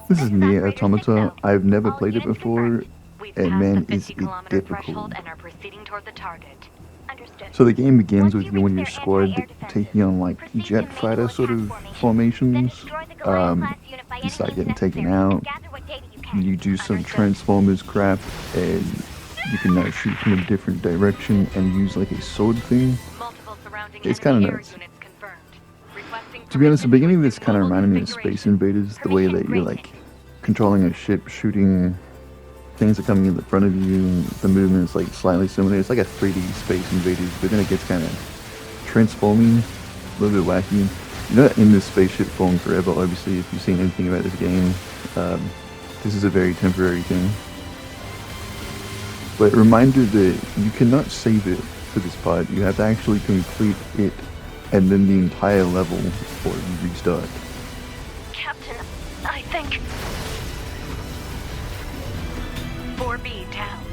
This is neiR Automata. I've never played it before, We've and passed the man, is 50-kilometer it threshold difficult. and are proceeding toward the target. Understood. So the game begins Once with you you reach and your their squad anti-air defenses, taking on like proceed to jet naval fighter sort attack of formation. Then formations. destroy the Goliath-class unit by You any start means getting taken necessary, and out. gather what data you can. You do some Understood. Transformers crap, and you can now shoot from a different direction and use like a sword thing. Multiple surrounding It's kind enemy of air nuts. units confirmed. Requesting To be honest, the permission to beginning of this resume kind of mobile reminded me of Space configuration. Invaders, the way Permission that you're granted. like controlling a ship, shooting things are coming in the front of you. The movement is like slightly similar. It's like a 3D Space Invaders, but then it gets kind of transforming, a little bit wacky. You're not in this spaceship form forever, obviously, if you've seen anything about this game. This is a very temporary thing. But reminder that you cannot save it for this part. You have to actually complete it and then the entire level before you restart. Captain, I think 4B down.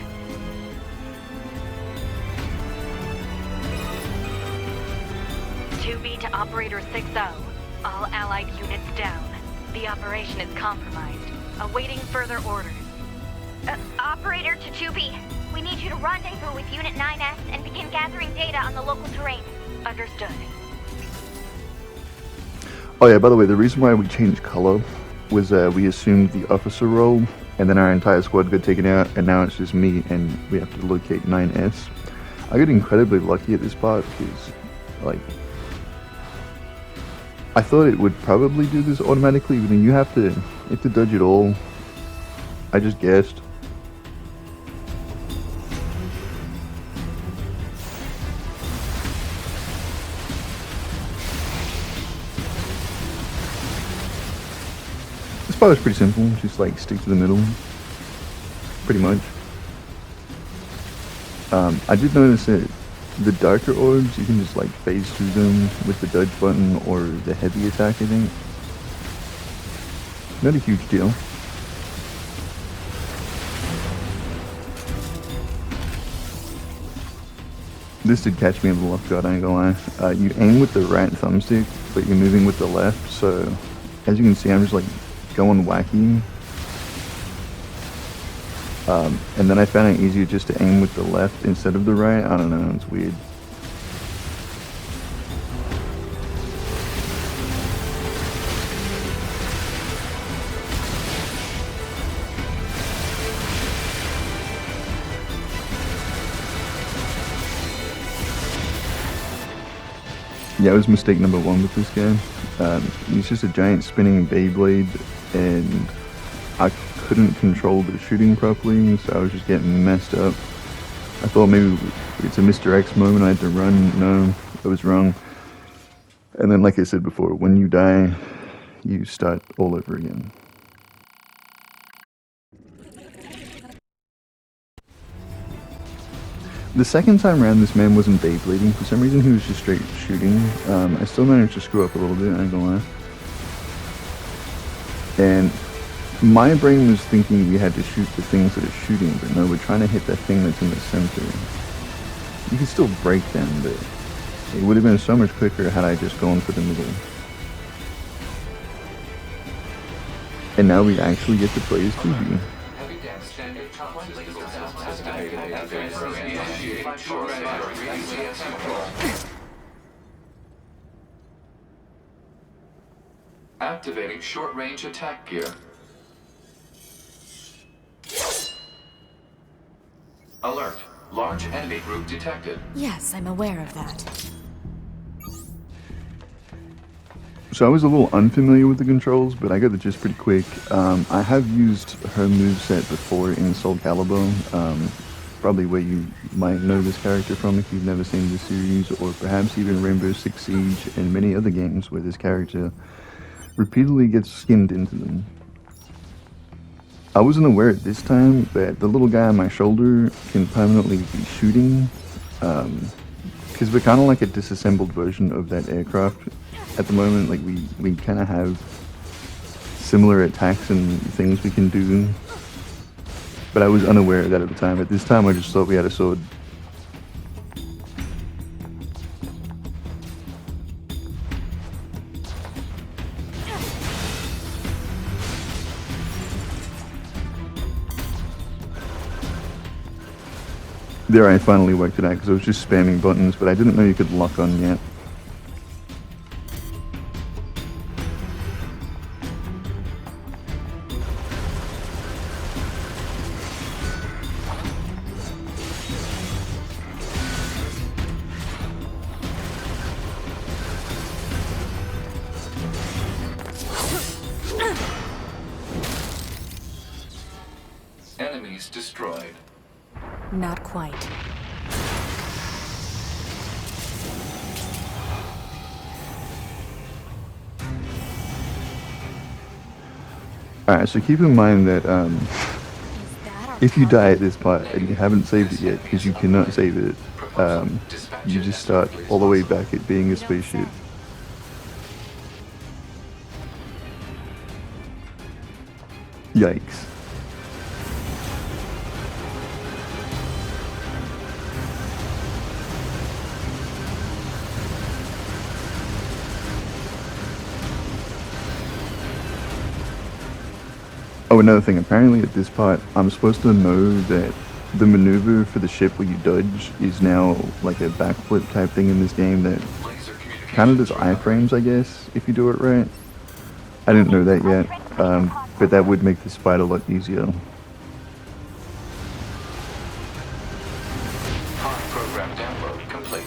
2B to Operator 6-0. All Allied units down. The operation is compromised. Awaiting further orders. Operator to 2B. We need you to rendezvous with Unit 9S and begin gathering data on the local terrain. Understood. Oh yeah, by the way, the reason why we changed color was we assumed the officer role, and then our entire squad got taken out, and now it's just me, and we have to locate 9S. I got incredibly lucky at this part, because, like, I thought it would probably do this automatically, but then you have to dodge it all. I just guessed. This part was pretty simple, just like stick to the middle, pretty much. I did notice that the darker orbs, you can just like phase through them with the dodge button or the heavy attack, I think. Not a huge deal. This did catch me a little off guard, I ain't gonna lie. You aim with the right thumbstick, but you're moving with the left, so as you can see, I'm just like going wacky. And then I found it easier just to aim with the left instead of the right. I don't know, it's weird. Yeah, it was mistake number one with this game. It's just a giant spinning Beyblade, and I couldn't control the shooting properly, so I was just getting messed up. I thought maybe it's a Mr. X moment, I had to run. No, I was wrong. And then, like I said before, when you die, you start all over again. The second time around, this man wasn't Beyblading. For some reason, he was just straight shooting. I still managed to screw up a little bit, I ain't gonna lie. And my brain was thinking we had to shoot the things that are shooting, but no, we're trying to hit that thing that's in the center. You can still break them, but it would have been so much quicker had I just gone for the middle. And now we actually get to play as 2B. Activating short-range attack gear. Alert. Large enemy group detected. Yes, I'm aware of that. So I was a little unfamiliar with the controls, but I got the gist pretty quick. I have used her moveset before in Soul Calibur, probably where you might know this character from if you've never seen the series, or perhaps even Rainbow Six Siege and many other games where this character repeatedly gets skimmed into them. I wasn't aware at this time that the little guy on my shoulder can permanently be shooting, because we're kind of like a disassembled version of that aircraft at the moment. Like we kind of have similar attacks and things we can do, but I was unaware of that at the time. At this time I just thought we had a sword. There I finally worked it out because I was just spamming buttons, but I didn't know you could lock on yet. Enemies destroyed. Not quite. Alright, so keep in mind that Is that our if you die target? at this part and you haven't saved it yet, because you cannot save it, you just start all the way back at being a spaceship. Yikes. Oh, another thing, apparently at this part, I'm supposed to know that the maneuver for the ship where you dodge is now like a backflip type thing in this game that Laser communication. kind of does iframes, I guess, if you do it right. I didn't know that yet, but that would make this fight a lot easier. Hard program download complete.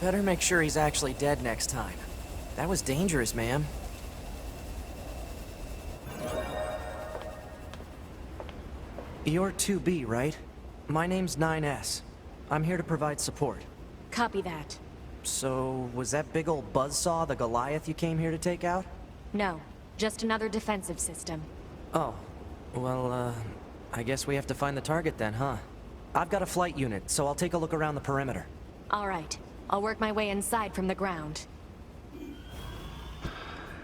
Better make sure he's actually dead next time. That was dangerous, ma'am. You're 2B, right? My name's neiR. I'm here to provide support. Copy that. So, was that big old buzzsaw the Goliath you came here to take out? No, just another defensive system. Oh, well, I guess we have to find the target then, huh? I've got a flight unit, so I'll take a look around the perimeter. All right, I'll work my way inside from the ground.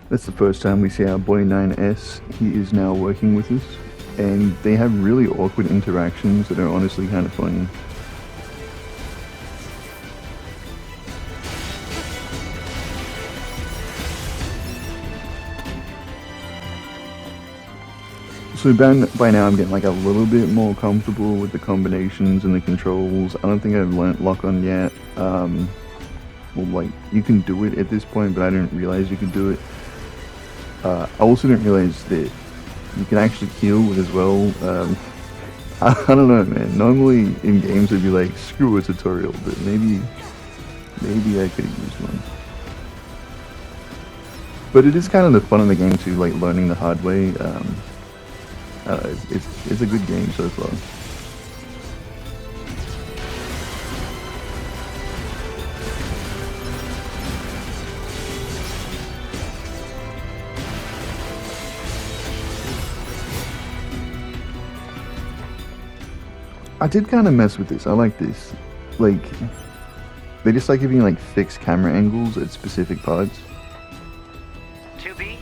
That's the first time we see our boy neiR. He is now working with us, and they have really awkward interactions that are honestly kind of funny. So by now I'm getting like a little bit more comfortable with the combinations and the controls. I don't think I've learnt lock on yet. Well, like, you can do it at this point, but I didn't realize you could do it. I also didn't realize that you can actually heal as well. I don't know, man. Normally in games it'd be like, screw a tutorial, but maybe I could have used one. But it is kind of the fun of the game too, like learning the hard way. It's a good game so far. I did kind of mess with this. I like this. Like, they just like giving like fixed camera angles at specific parts. 2B?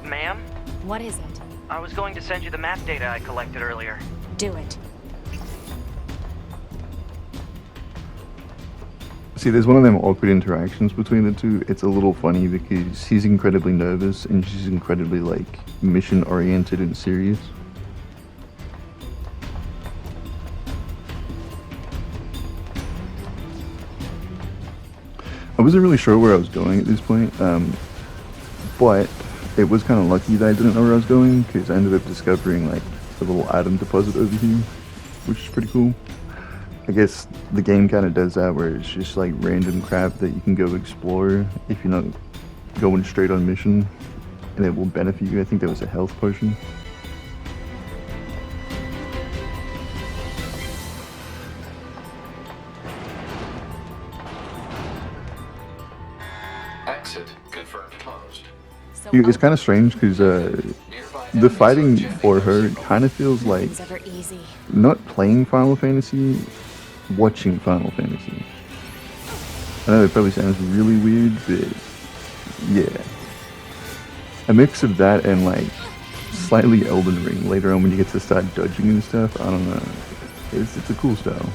Ma'am? What is it? I was going to send you the map data I collected earlier. Do it. See, there's one of them awkward interactions between the two. It's a little funny because he's incredibly nervous and she's incredibly like mission oriented and serious. I wasn't really sure where I was going at this point, but it was kind of lucky that I didn't know where I was going because I ended up discovering like a little item deposit over here, which is pretty cool. I guess the game kind of does that where it's just like random crap that you can go explore if you're not going straight on mission, and it will benefit you. I think there was a health potion. Exit confirmed closed. So It's kind of strange because Nearby the enemies fighting are jamming for the her signal. kind of feels like nothing's ever easy. not playing Final Fantasy, watching Final Fantasy. I know it probably sounds really weird, but yeah. A mix of that and like slightly Elden Ring later on when you get to start dodging and stuff. I don't know. It's a cool style.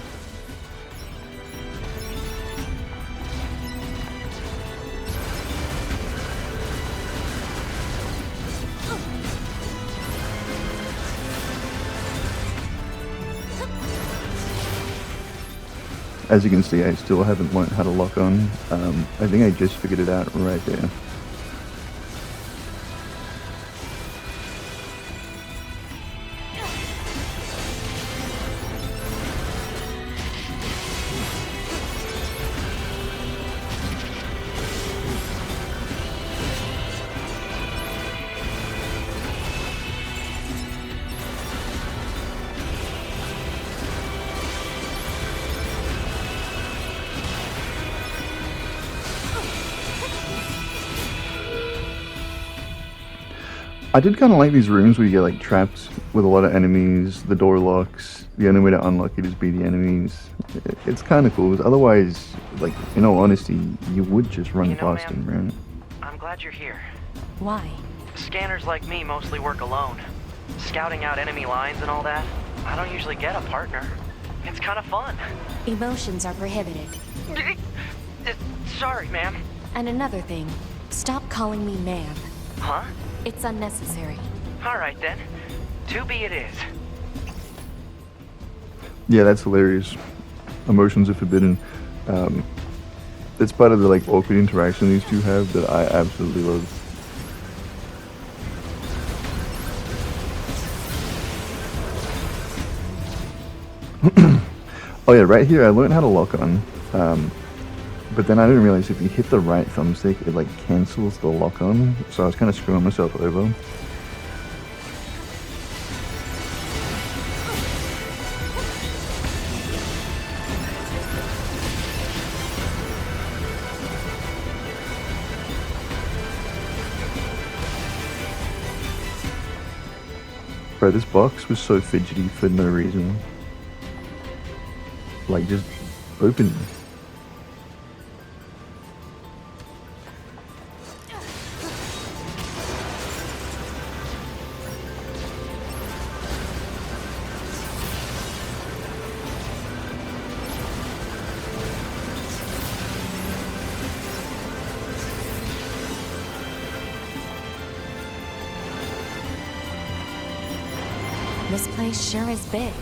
As you can see, I still haven't learned how to lock on. I think I just figured it out right there. I did kind of like these rooms where you get like trapped with a lot of enemies, the door locks, the only way to unlock it is beat the enemies. It's kind of cool, otherwise, like, in all honesty, you would just run You know, past them, right? I'm glad you're here. Why? Scanners like me mostly work alone. Scouting out enemy lines and all that, I don't usually get a partner. It's kind of fun. Emotions are prohibited. Sorry, ma'am. And another thing, stop calling me ma'am. Huh? It's unnecessary. All right, then. 2B it is. Yeah, that's hilarious. Emotions are forbidden. It's part of the like awkward interaction these two have that I absolutely love. Oh yeah, right here I learned how to lock on, but then I didn't realize if you hit the right thumbstick it like cancels the lock on, so I was kind of screwing myself over. Bro, this box was so fidgety for no reason. Like, just open. This place sure is big.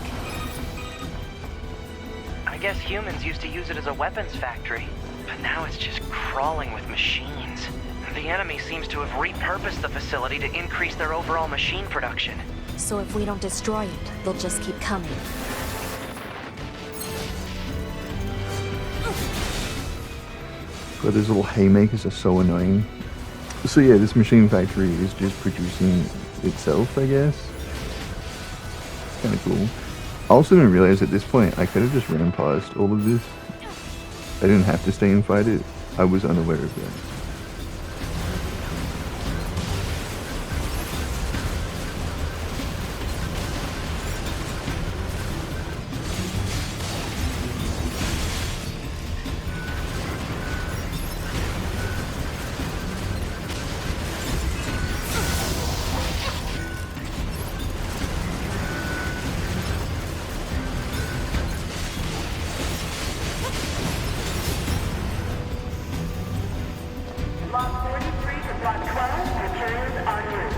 I guess humans used to use it as a weapons factory, but now it's just crawling with machines. The enemy seems to have repurposed the facility to increase their overall machine production. So if we don't destroy it, they'll just keep coming. But those little haymakers are so annoying. So yeah, this machine factory is just producing itself, I guess. Kind of cool. I also didn't realize at this point I could have just ran past all of this. I didn't have to stay and fight it. I was unaware of that. Block 43 to Block 12, materials en route.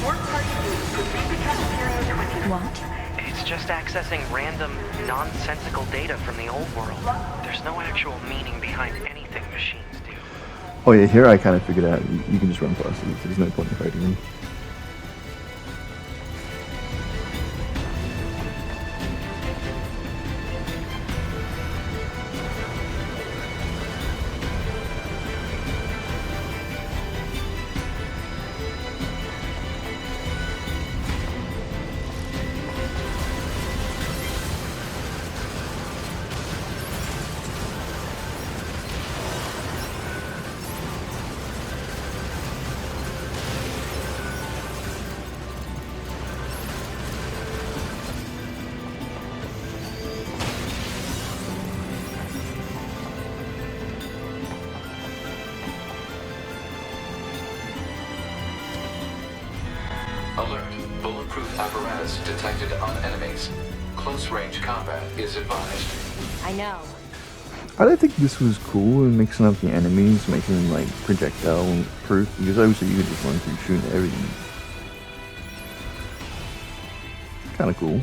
Work party B, proceed to cafeteria 20. What? It's just accessing random, nonsensical data from the old world. There's no actual meaning behind anything machines do. Oh yeah, here I kind of figured out you can just run past it. There's no point in fighting them. Alert. Bulletproof apparatus detected on enemies. Close range combat is advised. I know. I don't think this was cool in mixing up the enemies, making them like projectile proof, because obviously you could just run through shooting everything. Kind of cool.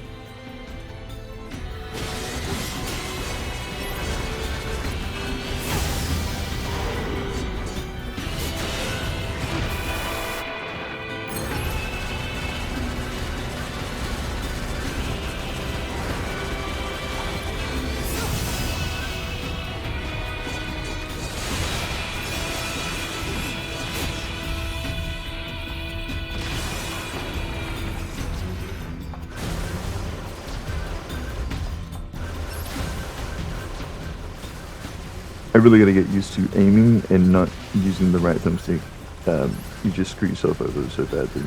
I really gotta get used to aiming and not using the right thumbstick. You just screw yourself over so badly.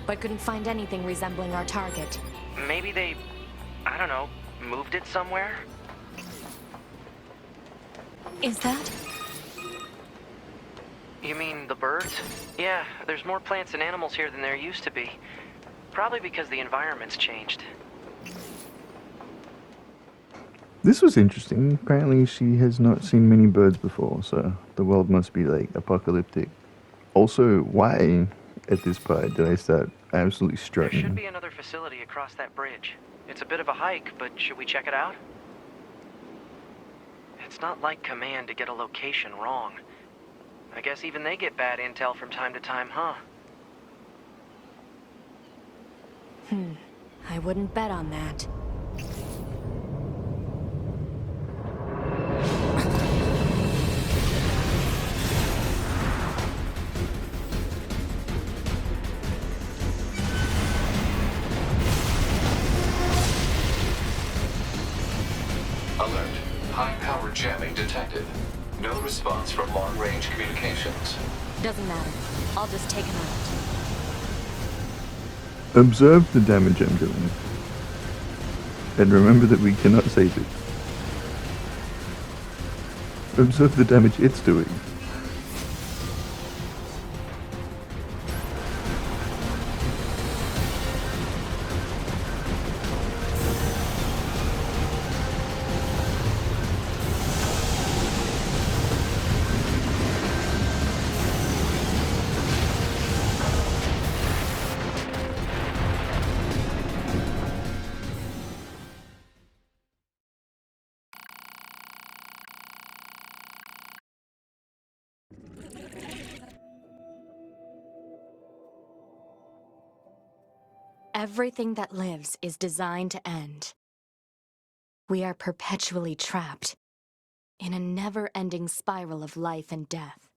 But couldn't find anything resembling our target. Maybe they, I don't know, moved it somewhere? Is that? You mean the birds? Yeah, there's more plants and animals here than there used to be. Probably because the environment's changed. This was interesting. Apparently she has not seen many birds before, so the world must be like apocalyptic. Also, why at this part did I start absolutely There strutting? should be another facility across that bridge. It's a bit of a hike, but should we check it out? It's not like Command to get a location wrong. I guess even they get bad intel from time to time, huh? I wouldn't bet on that. Alert. High-power jamming detected. No response from long-range communications. Doesn't matter. I'll just take him out. Observe the damage I'm doing. And remember that we cannot save it. Observe the damage it's doing. Everything that lives is designed to end. We are perpetually trapped in a never-ending spiral of life and death.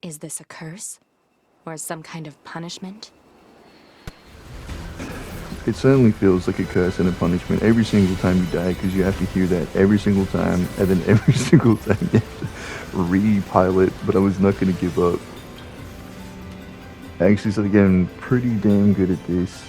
Is this a curse? Or some kind of punishment? It certainly feels like a curse and a punishment every single time you die, because you have to hear that every single time, and then every single time you have to re-pilot, but I was not going to give up. I actually started getting pretty damn good at this.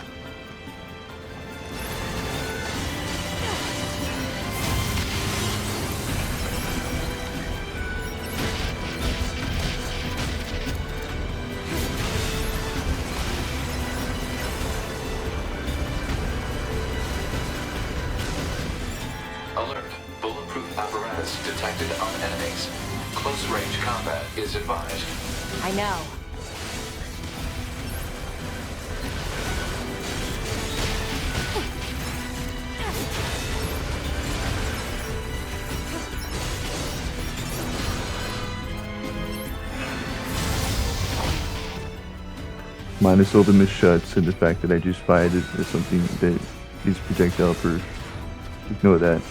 Alert. Bulletproof apparatus detected on enemies. Close range combat is advised. I know. Minus all the missed shots and the fact that I just fired it or something that is projectile proof. Ignore that.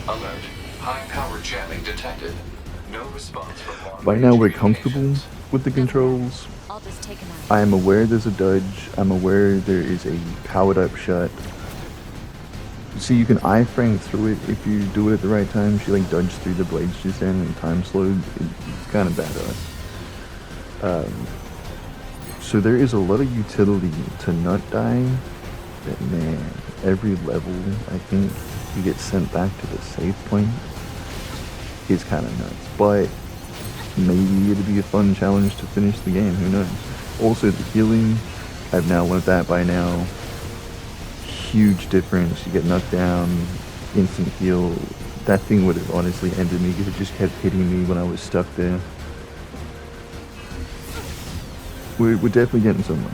Alert. High power jamming detected. No response from long Right now we're range comfortable communications. with the controls. I'll just take him out. I am aware there's a dodge. I'm aware there is a powered up shot. See, you can iframe through it if you do it at the right time. She like dodged through the blades just then and time slowed. It's kind of badass. So there is a lot of utility to not die. But man, every level I think you get sent back to the save point is kind of nuts. But maybe it'll be a fun challenge to finish the game. Who knows? Also, the healing, I've now learned that by now. Huge difference. You get knocked down, instant heal. That thing would have honestly ended me because it just kept hitting me when I was stuck there. We're definitely getting somewhere.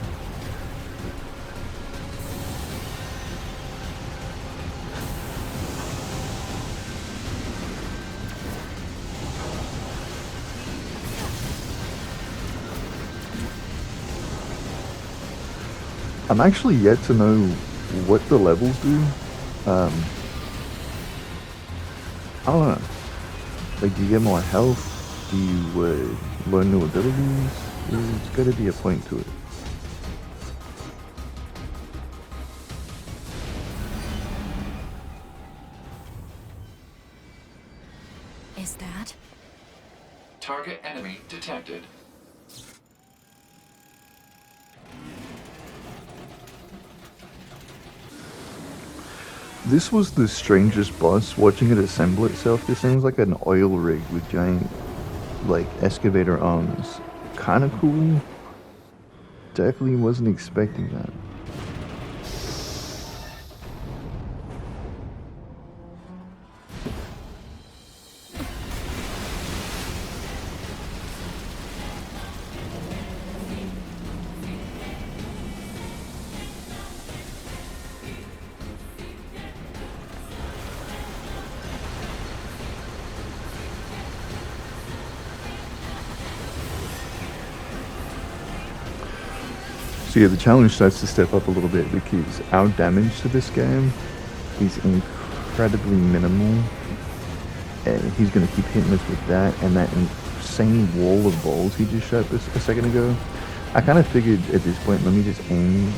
I'm actually yet to know what the levels do. I don't know. Like, do you get more health? Do you learn new abilities? There's gotta be a point to it. Is that? Target enemy detected. This was the strangest boss. Watching it assemble itself, this thing's like an oil rig with giant, like, excavator arms. Kinda cool. Definitely wasn't expecting that. So yeah, the challenge starts to step up a little bit because our damage to this game is incredibly minimal. And he's going to keep hitting us with that and that insane wall of balls he just shot a second ago. I kind of figured at this point, let me just aim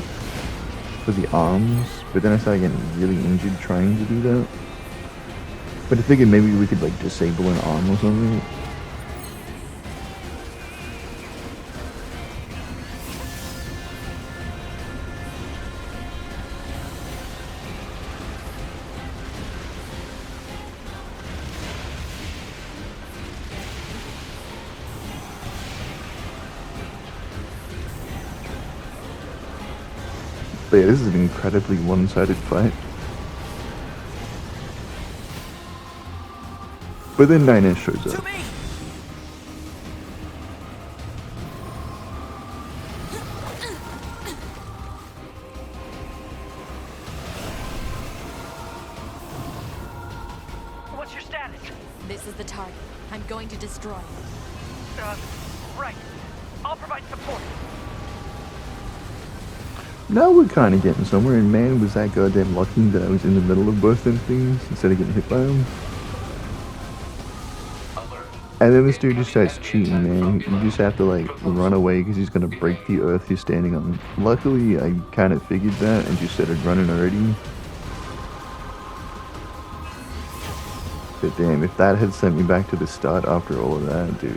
for the arms, but then I started getting really injured trying to do that. But I figured maybe we could like disable an arm or something. But yeah, this is an incredibly one-sided fight. But then neiR shows up. What's your status? This is the target. I'm going to destroy it. Right. I'll provide support. Now we're kind of getting somewhere, and man, was that goddamn lucky that I was in the middle of both them things instead of getting hit by them. And then this dude just starts cheating, man. You just have to like run away because he's gonna break the earth you're standing on. Luckily, I kind of figured that and just started running already. But damn, if that had sent me back to the start after all of that, dude.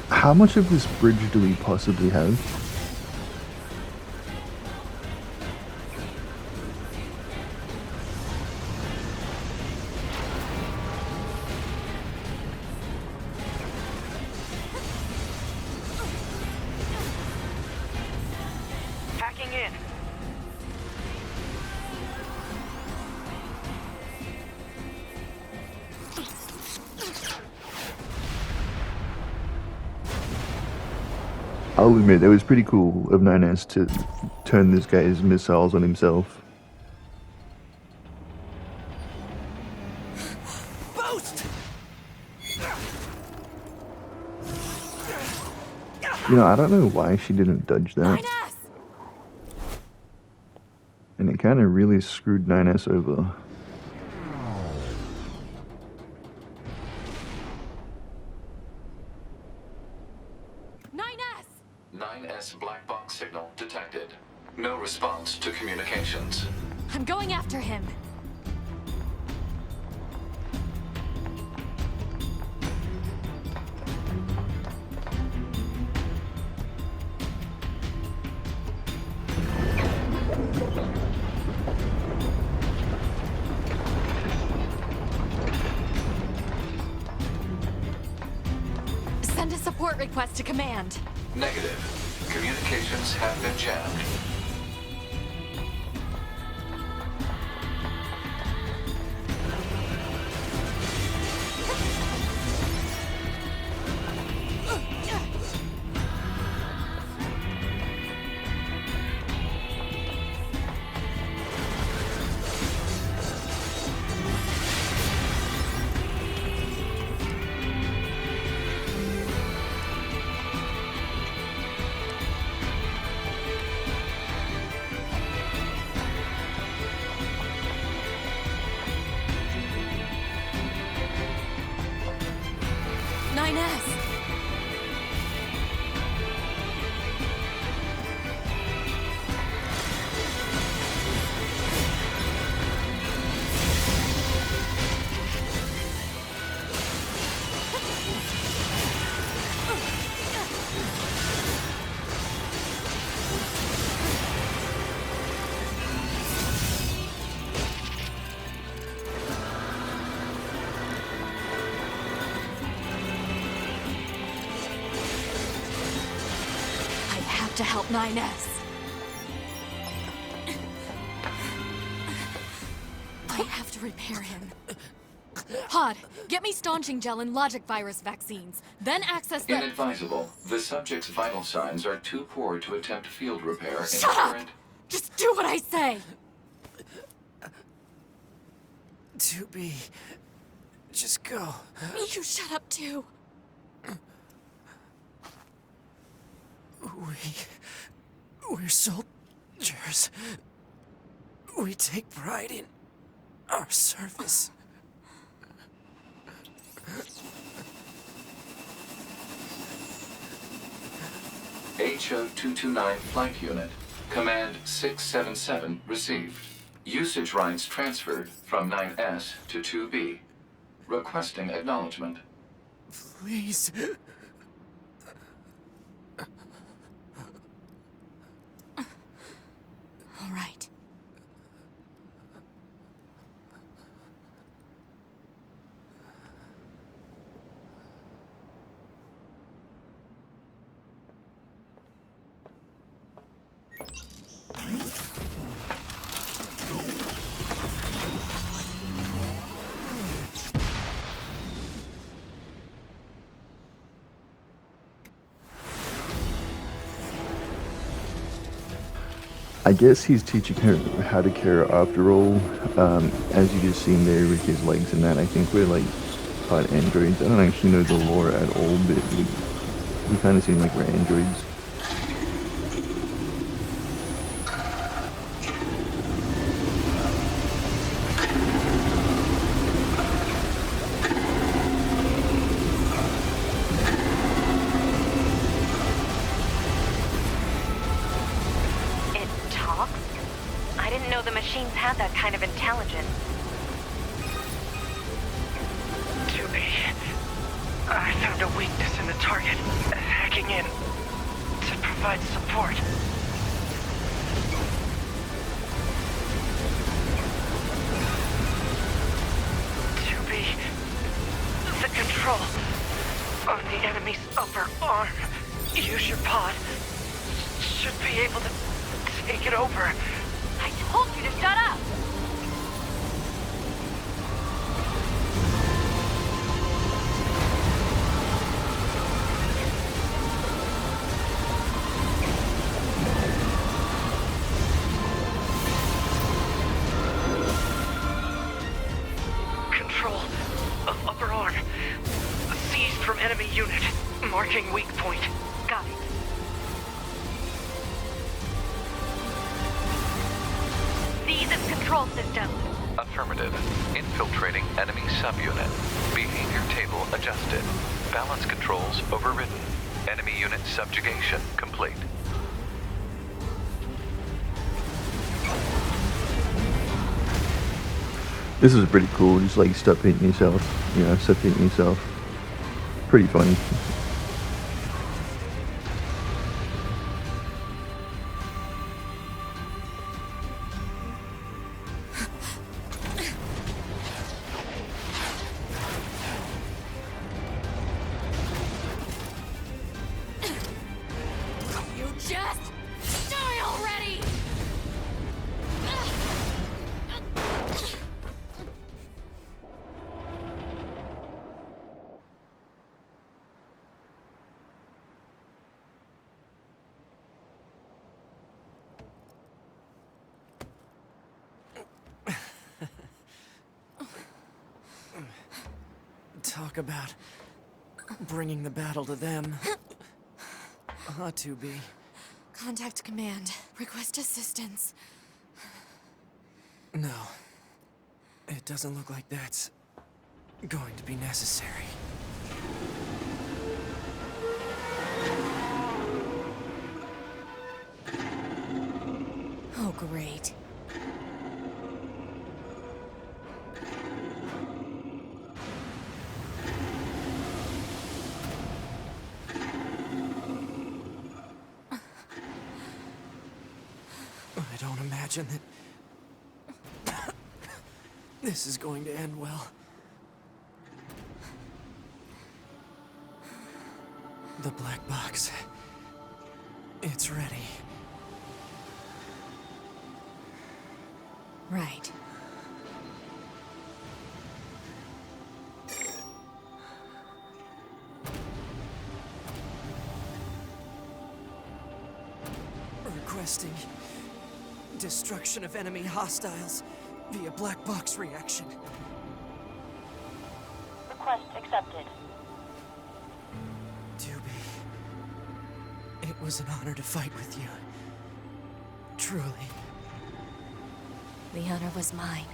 How much of this bridge do we possibly have? Hacking in. I'll admit, that was pretty cool of neiR to turn this guy's missiles on himself. Boost! You know, I don't know why she didn't dodge that. neiR! And it kind of really screwed neiR over. neiR! 9S black box signal detected. No response to communications. I'm going after him. Send a support request to command. Negative. Communications have been jammed. neiR! To help neiR. I have to repair him. Pod, get me staunching gel and logic virus vaccines. Then access the— Inadvisable. The subject's vital signs are too poor to attempt field repair in Shut up! current... Just do what I say! To be Just go. You shut up too. We're soldiers. We take pride in our service. HO-229 Flight Unit. Command 677 received. Usage rights transferred from 9S to 2B. Requesting acknowledgement. Please. All right. I guess he's teaching her how to care after all. As you just seen there with his legs and that, I think we're like part androids. I don't actually know the lore at all, but we kind of seem like we're androids. It talks? I didn't know the machines had that kind of intelligence. I found a weakness in the target. Hacking in to provide support. To be the control on the enemy's upper arm. Use your pod. Should be able to take it over. I told you to shut up! Control of upper arm. Seized from enemy unit. Marking weak point. Got it. Seize its control system. Affirmative. Infiltrating enemy subunit. Behavior table adjusted. Balance controls overridden. Enemy unit subjugation complete. This is pretty cool, just like stop hitting yourself, stop hitting yourself. Pretty funny. You just die already! Talk about bringing the battle to them. 2B. Contact command. Request assistance. No. It doesn't look like that's going to be necessary. Oh, great. I don't imagine that this is going to end well. The black box. It's ready. Right. Requesting destruction of enemy hostiles via black box reaction. Request accepted. 2B. It was an honor to fight with you. Truly. The honor was mine.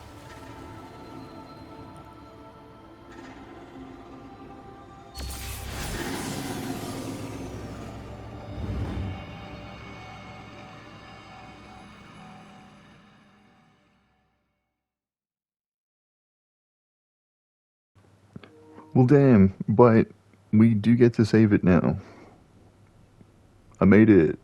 Well, damn, but we do get to save it now. I made it.